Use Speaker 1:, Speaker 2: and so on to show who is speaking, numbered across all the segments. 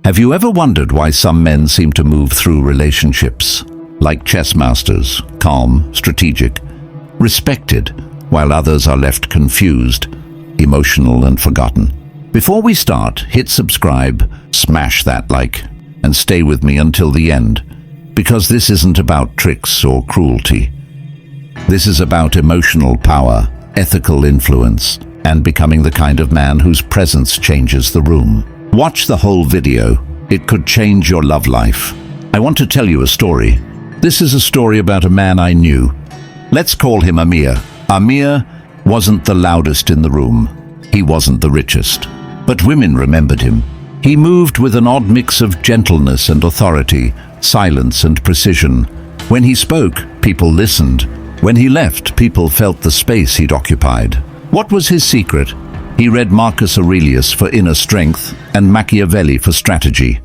Speaker 1: Have you ever wondered why some men seem to move through relationships like chess masters, calm, strategic, respected, while others are left confused, emotional, and forgotten? Before we start, hit subscribe, smash that like, and stay with me until the end, because this isn't about tricks or cruelty. This is about emotional power, ethical influence, and becoming the kind of man whose presence changes the room. Watch the whole video. It could change your love life. I want to tell you a story. This is a story about a man I knew. Let's call him Amir. Amir wasn't the loudest in the room. He wasn't the richest. But women remembered him. He moved with an odd mix of gentleness and authority, silence and precision. When he spoke, people listened. When he left, people felt the space he'd occupied. What was his secret? He read Marcus Aurelius for inner strength and Machiavelli for strategy,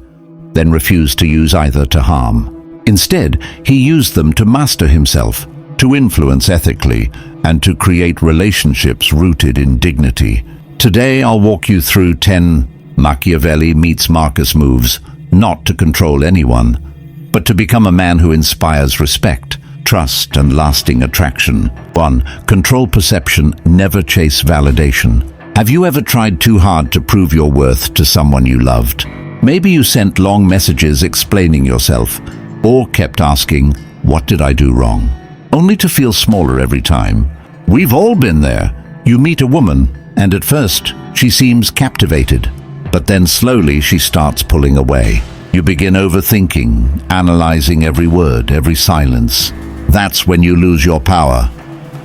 Speaker 1: then refused to use either to harm. Instead, he used them to master himself, to influence ethically, and to create relationships rooted in dignity. Today, I'll walk you through 10 Machiavelli meets Marcus moves, not to control anyone, but to become a man who inspires respect, trust, and lasting attraction. 1. Control perception, never chase validation. Have you ever tried too hard to prove your worth to someone you loved? Maybe you sent long messages explaining yourself, or kept asking, "What did I do wrong?" Only to feel smaller every time. We've all been there. You meet a woman, and at first, she seems captivated. But then slowly she starts pulling away. You begin overthinking, analyzing every word, every silence. That's when you lose your power.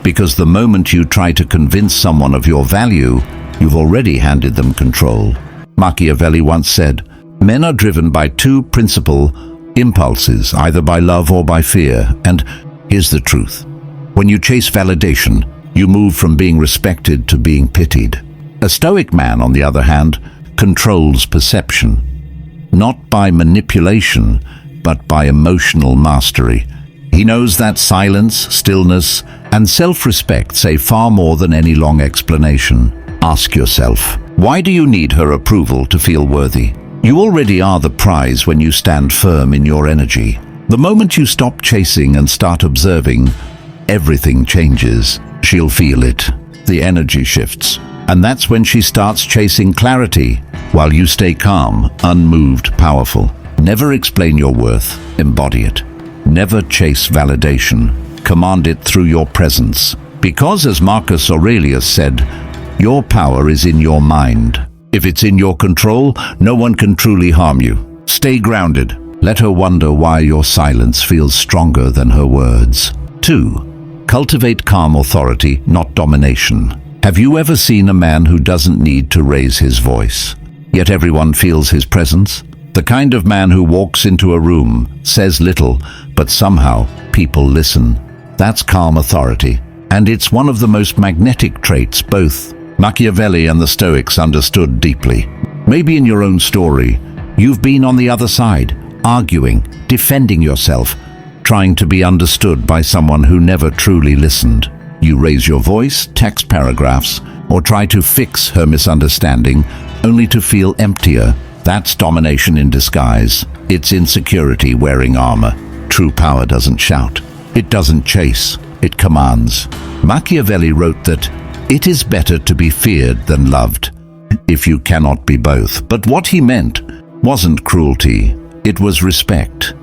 Speaker 1: Because the moment you try to convince someone of your value, you've already handed them control. Machiavelli once said, "Men are driven by two principal impulses, either by love or by fear." And here's the truth. When you chase validation, you move from being respected to being pitied. A Stoic man, on the other hand, controls perception. Not by manipulation, but by emotional mastery. He knows that silence, stillness, and self-respect say far more than any long explanation. Ask yourself, why do you need her approval to feel worthy? You already are the prize when you stand firm in your energy. The moment you stop chasing and start observing, everything changes. She'll feel it. The energy shifts. And that's when she starts chasing clarity, while you stay calm, unmoved, powerful. Never explain your worth, embody it. Never chase validation. Command it through your presence. Because, as Marcus Aurelius said, your power is in your mind. If it's in your control, no one can truly harm you. Stay grounded. Let her wonder why your silence feels stronger than her words. 2. Cultivate calm authority, not domination. Have you ever seen a man who doesn't need to raise his voice, yet everyone feels his presence? The kind of man who walks into a room, says little, but somehow people listen. That's calm authority, and it's one of the most magnetic traits both Machiavelli and the Stoics understood deeply. Maybe in your own story, you've been on the other side, arguing, defending yourself, trying to be understood by someone who never truly listened. You raise your voice, text paragraphs, or try to fix her misunderstanding, only to feel emptier. That's domination in disguise. It's insecurity wearing armor. True power doesn't shout. It doesn't chase. It commands. Machiavelli wrote that it is better to be feared than loved, if you cannot be both. But what he meant wasn't cruelty. It was respect.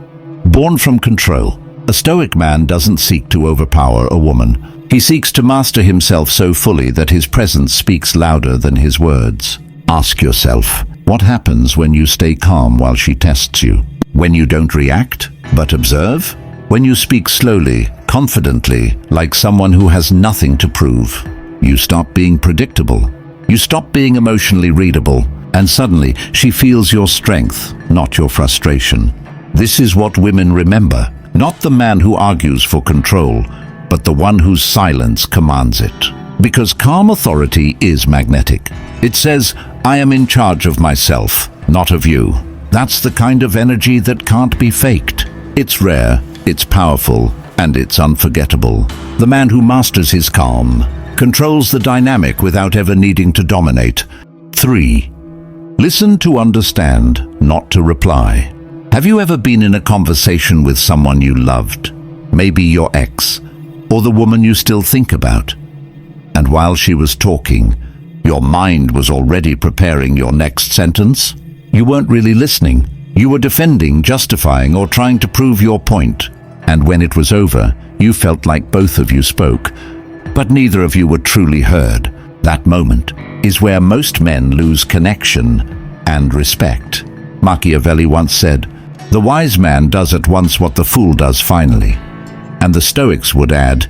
Speaker 1: Born from control, a Stoic man doesn't seek to overpower a woman. He seeks to master himself so fully that his presence speaks louder than his words. Ask yourself, what happens when you stay calm while she tests you? When you don't react, but observe? When you speak slowly, confidently, like someone who has nothing to prove? You stop being predictable. You stop being emotionally readable, and suddenly she feels your strength, not your frustration. This is what women remember, not the man who argues for control, but the one whose silence commands it. Because calm authority is magnetic. It says, I am in charge of myself, not of you. That's the kind of energy that can't be faked. It's rare, it's powerful, and it's unforgettable. The man who masters his calm controls the dynamic without ever needing to dominate. 3. Listen to understand, not to reply. Have you ever been in a conversation with someone you loved, maybe your ex, or the woman you still think about? And while she was talking, your mind was already preparing your next sentence? You weren't really listening. You were defending, justifying, or trying to prove your point. And when it was over, you felt like both of you spoke, but neither of you were truly heard. That moment is where most men lose connection and respect. Machiavelli once said, "The wise man does at once what the fool does finally." And the Stoics would add,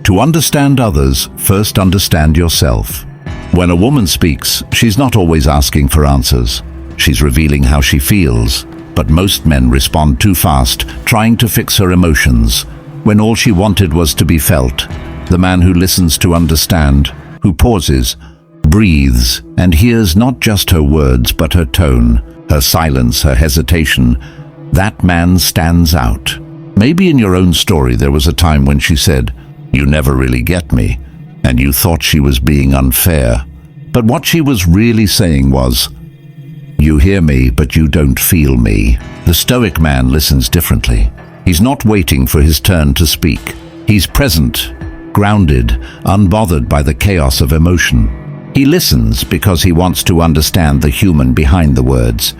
Speaker 1: "To understand others, first understand yourself." When a woman speaks, she's not always asking for answers. She's revealing how she feels, but most men respond too fast, trying to fix her emotions, when all she wanted was to be felt. The man who listens to understand, who pauses, breathes, and hears not just her words but her tone, her silence, her hesitation, that man stands out. Maybe in your own story there was a time when she said, "You never really get me," and you thought she was being unfair. But what she was really saying was, "You hear me, but you don't feel me." The Stoic man listens differently. He's not waiting for his turn to speak. He's present, grounded, unbothered by the chaos of emotion. He listens because he wants to understand the human behind the words,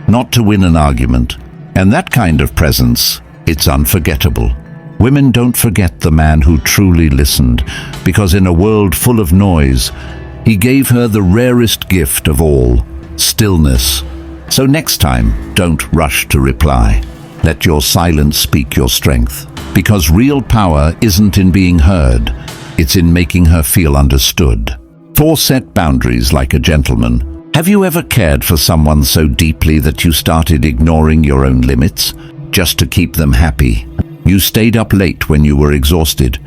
Speaker 1: not to win an argument. And that kind of presence, it's unforgettable. Women don't forget the man who truly listened, because in a world full of noise, he gave her the rarest gift of all, stillness. So next time, don't rush to reply. Let your silence speak your strength, because real power isn't in being heard, it's in making her feel understood. 4. Set boundaries like a gentleman. Have you ever cared for someone so deeply that you started ignoring your own limits, just to keep them happy? You stayed up late when you were exhausted,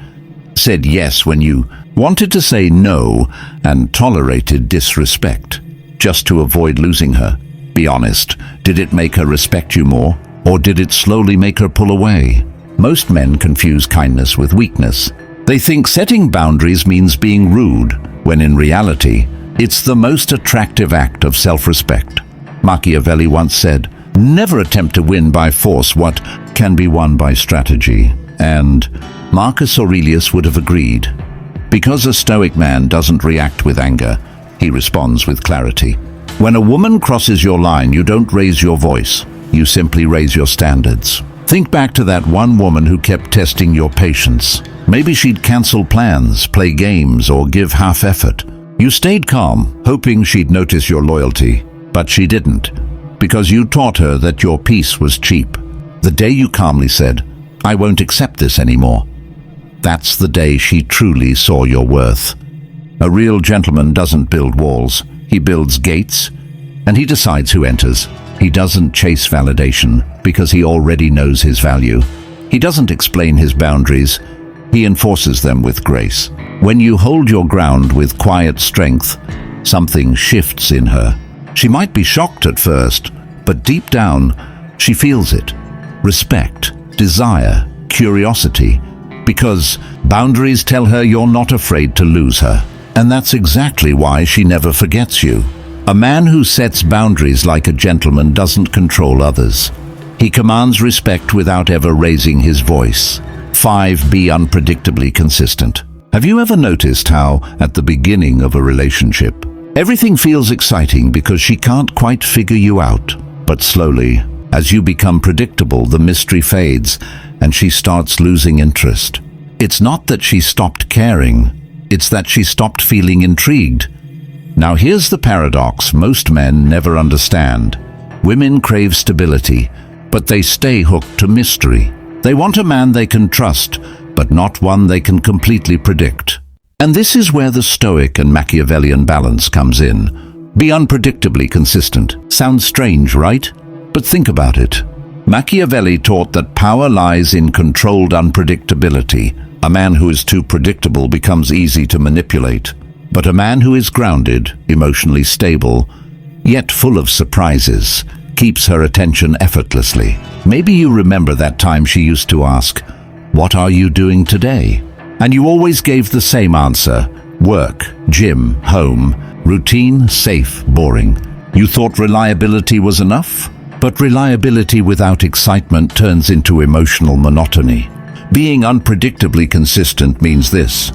Speaker 1: said yes when you wanted to say no, and tolerated disrespect, just to avoid losing her. Be honest, did it make her respect you more, or did it slowly make her pull away? Most men confuse kindness with weakness. They think setting boundaries means being rude, when in reality, it's the most attractive act of self-respect. Machiavelli once said, "Never attempt to win by force what can be won by strategy." And Marcus Aurelius would have agreed. Because a Stoic man doesn't react with anger, he responds with clarity. When a woman crosses your line, you don't raise your voice. You simply raise your standards. Think back to that one woman who kept testing your patience. Maybe she'd cancel plans, play games, or give half effort. You stayed calm, hoping she'd notice your loyalty, but she didn't, because you taught her that your peace was cheap. The day you calmly said, "I won't accept this anymore," that's the day she truly saw your worth. A real gentleman doesn't build walls, he builds gates, and he decides who enters. He doesn't chase validation because he already knows his value. He doesn't explain his boundaries, he enforces them with grace. When you hold your ground with quiet strength, something shifts in her. She might be shocked at first, but deep down, she feels it. Respect, desire, curiosity, because boundaries tell her you're not afraid to lose her. And that's exactly why she never forgets you. A man who sets boundaries like a gentleman doesn't control others. He commands respect without ever raising his voice. 5. Be unpredictably consistent. Have you ever noticed how, at the beginning of a relationship, everything feels exciting because she can't quite figure you out? But slowly, as you become predictable, the mystery fades and she starts losing interest. It's not that she stopped caring, it's that she stopped feeling intrigued. Now here's the paradox most men never understand. Women crave stability, but they stay hooked to mystery. They want a man they can trust, but not one they can completely predict. And this is where the Stoic and Machiavellian balance comes in. Be unpredictably consistent. Sounds strange, right? But think about it. Machiavelli taught that power lies in controlled unpredictability. A man who is too predictable becomes easy to manipulate. But a man who is grounded, emotionally stable, yet full of surprises, keeps her attention effortlessly. Maybe you remember that time she used to ask, "What are you doing today?" And you always gave the same answer: work, gym, home, routine, safe, boring. You thought reliability was enough? But reliability without excitement turns into emotional monotony. Being unpredictably consistent means this.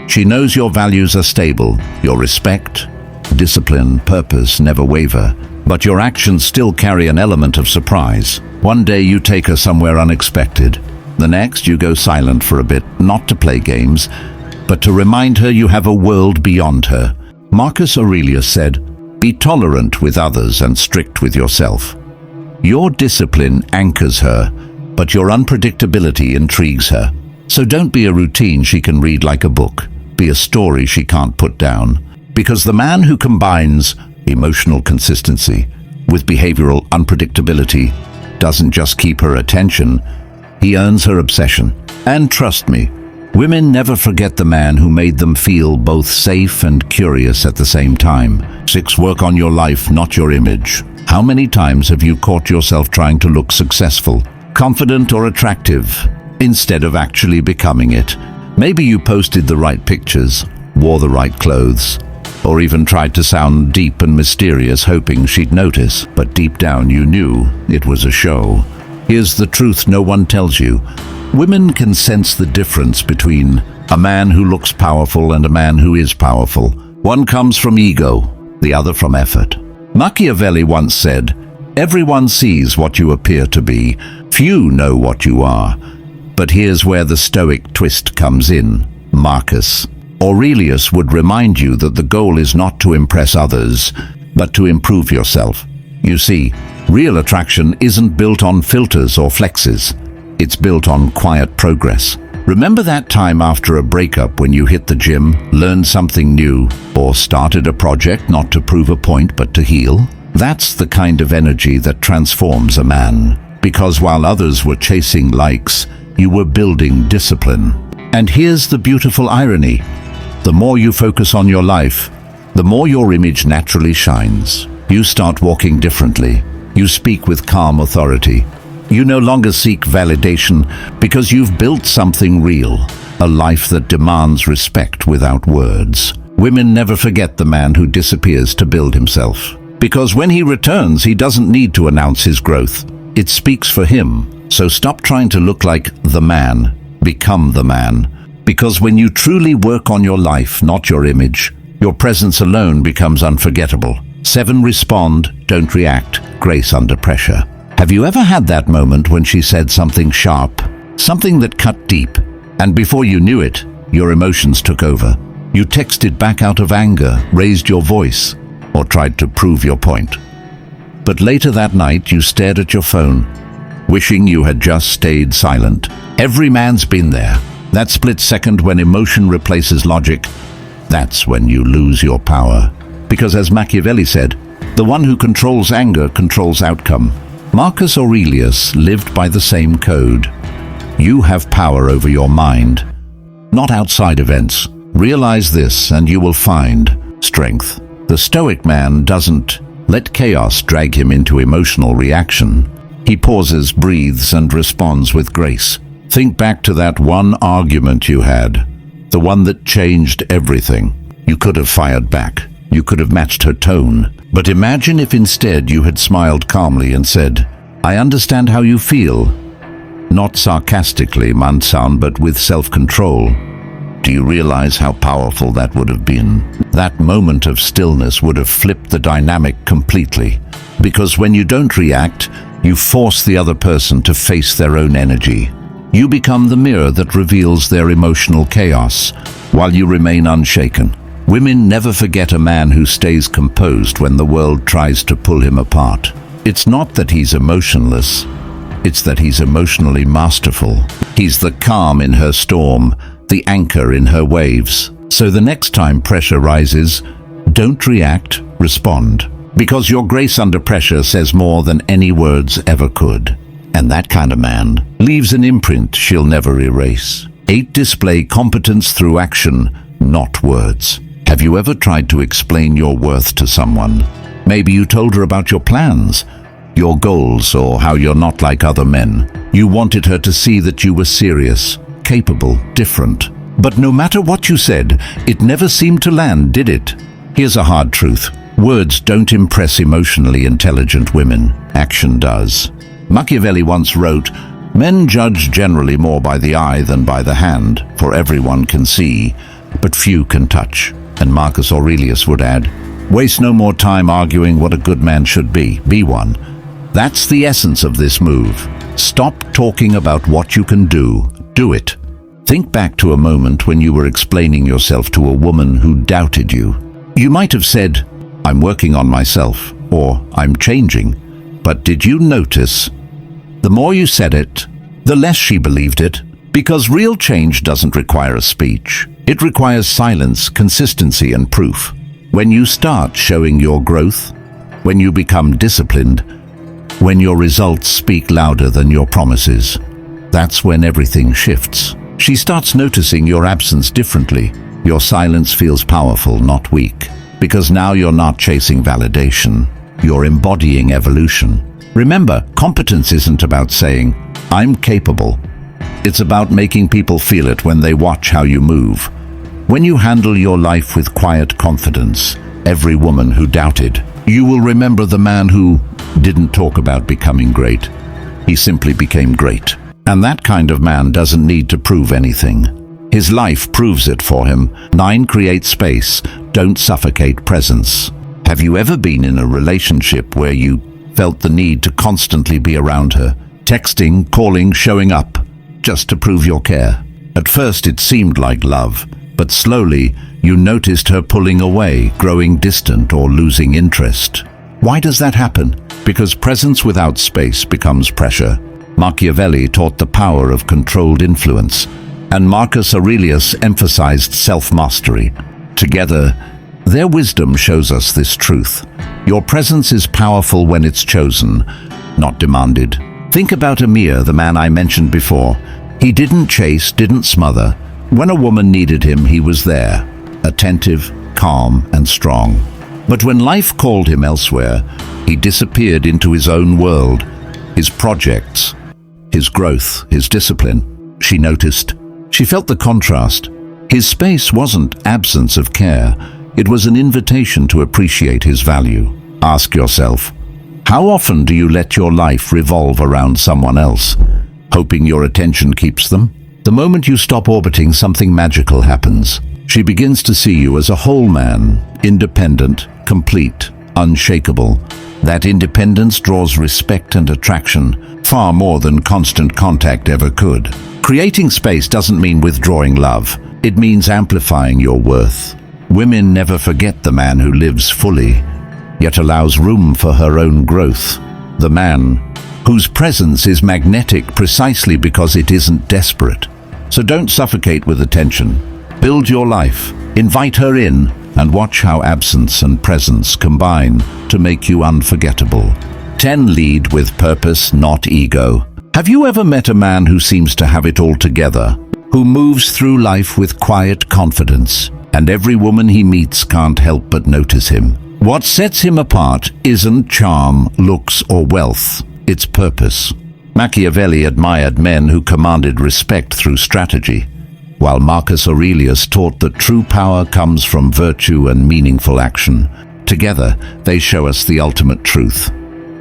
Speaker 1: She knows your values are stable, your respect, discipline, purpose never waver, but your actions still carry an element of surprise. One day you take her somewhere unexpected. The next you go silent for a bit, not to play games, but to remind her you have a world beyond her. Marcus Aurelius said, "Be tolerant with others and strict with yourself." Your discipline anchors her, but your unpredictability intrigues her. So don't be a routine she can read like a book. Be a story she can't put down. Because the man who combines emotional consistency with behavioral unpredictability doesn't just keep her attention, he earns her obsession. And trust me, women never forget the man who made them feel both safe and curious at the same time. 6. Work on your life, not your image. How many times have you caught yourself trying to look successful, confident or attractive, instead of actually becoming it? Maybe you posted the right pictures, wore the right clothes, or even tried to sound deep and mysterious hoping she'd notice, but deep down you knew it was a show. Here's the truth no one tells you. Women can sense the difference between a man who looks powerful and a man who is powerful. One comes from ego, the other from effort. Machiavelli once said, "Everyone sees what you appear to be, few know what you are." But here's where the Stoic twist comes in. Marcus Aurelius would remind you that the goal is not to impress others, but to improve yourself. You see, real attraction isn't built on filters or flexes. It's built on quiet progress. Remember that time after a breakup when you hit the gym, learned something new, or started a project not to prove a point but to heal? That's the kind of energy that transforms a man. Because while others were chasing likes, you were building discipline. And here's the beautiful irony. The more you focus on your life, the more your image naturally shines. You start walking differently. You speak with calm authority. You no longer seek validation because you've built something real, a life that demands respect without words. Women never forget the man who disappears to build himself. Because when he returns, he doesn't need to announce his growth. It speaks for him. So stop trying to look like the man. Become the man. Because when you truly work on your life, not your image, your presence alone becomes unforgettable. 7. Respond, don't react. Grace under pressure. Have you ever had that moment when she said something sharp, something that cut deep, and before you knew it, your emotions took over? You texted back out of anger, raised your voice, or tried to prove your point. But later that night, you stared at your phone, wishing you had just stayed silent. Every man's been there. That split second when emotion replaces logic, that's when you lose your power. Because as Machiavelli said, the one who controls anger controls outcome. Marcus Aurelius lived by the same code. You have power over your mind, not outside events. Realize this and you will find strength. The Stoic man doesn't let chaos drag him into emotional reaction. He pauses, breathes, and responds with grace. Think back to that one argument you had, the one that changed everything. You could have fired back. You could have matched her tone. But imagine if instead you had smiled calmly and said, "I understand how you feel." Not sarcastically, Mansan, but with self-control. Do you realize how powerful that would have been? That moment of stillness would have flipped the dynamic completely. Because when you don't react, you force the other person to face their own energy. You become the mirror that reveals their emotional chaos, while you remain unshaken. Women never forget a man who stays composed when the world tries to pull him apart. It's not that he's emotionless, it's that he's emotionally masterful. He's the calm in her storm, the anchor in her waves. So the next time pressure rises, don't react, respond. Because your grace under pressure says more than any words ever could. And that kind of man leaves an imprint she'll never erase. 8. Display competence through action, not words. Have you ever tried to explain your worth to someone? Maybe you told her about your plans, your goals, or how you're not like other men. You wanted her to see that you were serious, capable, different. But no matter what you said, it never seemed to land, did it? Here's a hard truth. Words don't impress emotionally intelligent women. Action does. Machiavelli once wrote, "Men judge generally more by the eye than by the hand, for everyone can see, but few can touch." And Marcus Aurelius would add, "Waste no more time arguing what a good man should be one." That's the essence of this move. Stop talking about what you can do it. Think back to a moment when you were explaining yourself to a woman who doubted you. You might have said, "I'm working on myself," or "I'm changing." But did you notice? The more you said it, the less she believed it, because real change doesn't require a speech. It requires silence, consistency, and proof. When you start showing your growth, when you become disciplined, when your results speak louder than your promises, that's when everything shifts. She starts noticing your absence differently. Your silence feels powerful, not weak, because now you're not chasing validation. You're embodying evolution. Remember, competence isn't about saying, "I'm capable." It's about making people feel it when they watch how you move. When you handle your life with quiet confidence, every woman who doubted, you will remember the man who didn't talk about becoming great. He simply became great. And that kind of man doesn't need to prove anything. His life proves it for him. 9. Create space. Don't suffocate presence. Have you ever been in a relationship where you felt the need to constantly be around her, texting, calling, showing up, just to prove your care? At first it seemed like love, but slowly you noticed her pulling away, growing distant, or losing interest. Why does that happen? Because presence without space becomes pressure. Machiavelli taught the power of controlled influence, and Marcus Aurelius emphasized self-mastery. Together, their wisdom shows us this truth. Your presence is powerful when it's chosen, not demanded. Think about Emir, the man I mentioned before. He didn't chase, didn't smother. When a woman needed him, he was there, attentive, calm, and strong. But when life called him elsewhere, he disappeared into his own world, his projects, his growth, his discipline. She noticed. She felt the contrast. His space wasn't absence of care. It was an invitation to appreciate his value. Ask yourself, how often do you let your life revolve around someone else, hoping your attention keeps them? The moment you stop orbiting, something magical happens. She begins to see you as a whole man, independent, complete, unshakable. That independence draws respect and attraction, far more than constant contact ever could. Creating space doesn't mean withdrawing love. It means amplifying your worth. Women never forget the man who lives fully, yet allows room for her own growth. The man whose presence is magnetic precisely because it isn't desperate. So don't suffocate with attention. Build your life, invite her in, and watch how absence and presence combine to make you unforgettable. 10. Lead with purpose, not ego. Have you ever met a man who seems to have it all together, who moves through life with quiet confidence, and every woman he meets can't help but notice him? What sets him apart isn't charm, looks, or wealth. It's purpose. Machiavelli admired men who commanded respect through strategy, while Marcus Aurelius taught that true power comes from virtue and meaningful action. Together, they show us the ultimate truth.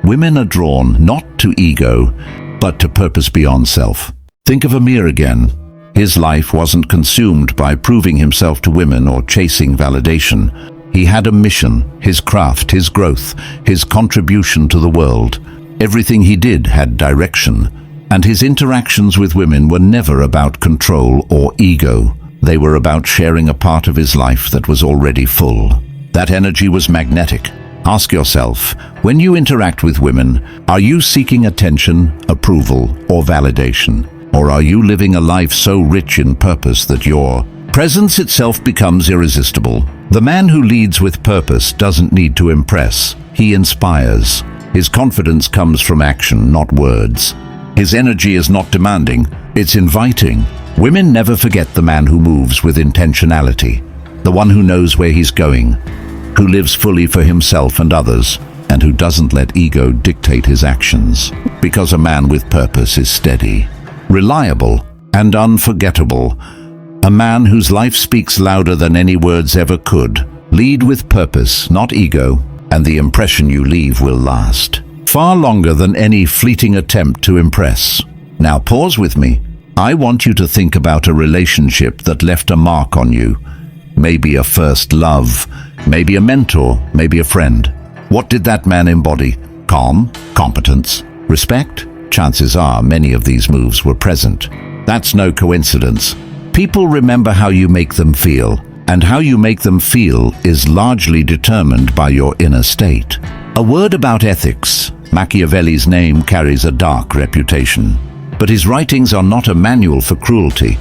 Speaker 1: Women are drawn not to ego, but to purpose beyond self. Think of Emir again. His life wasn't consumed by proving himself to women or chasing validation. He had a mission, his craft, his growth, his contribution to the world. Everything he did had direction, and his interactions with women were never about control or ego. They were about sharing a part of his life that was already full. That energy was magnetic. Ask yourself, when you interact with women, are you seeking attention, approval, or validation? Or are you living a life so rich in purpose that your presence itself becomes irresistible? The man who leads with purpose doesn't need to impress. He inspires. His confidence comes from action, not words. His energy is not demanding, it's inviting. Women never forget the man who moves with intentionality, the one who knows where he's going, who lives fully for himself and others, and who doesn't let ego dictate his actions. Because a man with purpose is steady, reliable, and unforgettable. A man whose life speaks louder than any words ever could. Lead with purpose, not ego, and the impression you leave will last far longer than any fleeting attempt to impress. Now pause with me. I want you to think about a relationship that left a mark on you. Maybe a first love, maybe a mentor, maybe a friend. What did that man embody? Calm, competence, respect? Chances are many of these moves were present. That's no coincidence. People remember how you make them feel, and how you make them feel is largely determined by your inner state. A word about ethics. Machiavelli's name carries a dark reputation, but his writings are not a manual for cruelty.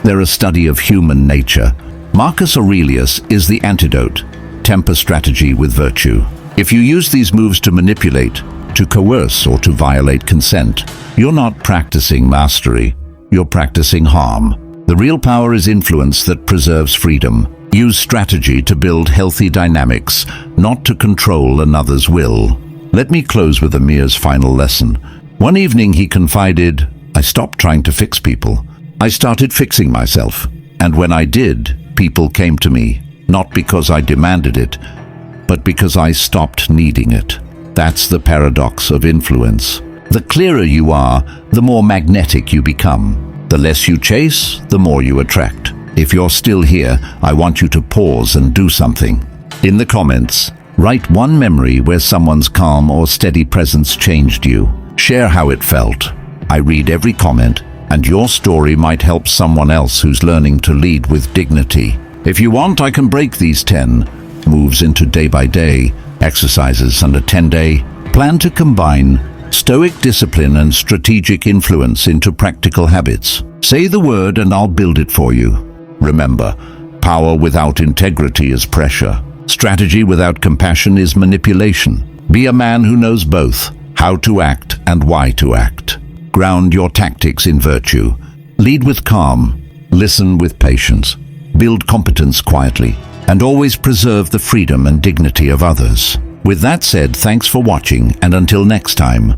Speaker 1: They're a study of human nature. Marcus Aurelius is the antidote. Temper strategy with virtue. If you use these moves to manipulate, to coerce, or to violate consent, you're not practicing mastery, you're practicing harm. The real power is influence that preserves freedom. Use strategy to build healthy dynamics, not to control another's will. Let me close with Amir's final lesson. One evening he confided, "I stopped trying to fix people. I started fixing myself. And when I did, people came to me, not because I demanded it, but because I stopped needing it." That's the paradox of influence. The clearer you are, the more magnetic you become. The less you chase, the more you attract. If you're still here, I want you to pause and do something. In the comments, write one memory where someone's calm or steady presence changed you. Share how it felt. I read every comment, and your story might help someone else who's learning to lead with dignity. If you want, I can break these 10 moves into day-by-day exercises and a 10-day plan to combine Stoic discipline and strategic influence into practical habits. Say the word and I'll build it for you. Remember, power without integrity is pressure. Strategy without compassion is manipulation. Be a man who knows both, how to act and why to act. Ground your tactics in virtue. Lead with calm. Listen with patience. Build competence quietly. And always preserve the freedom and dignity of others. With that said, thanks for watching, and until next time,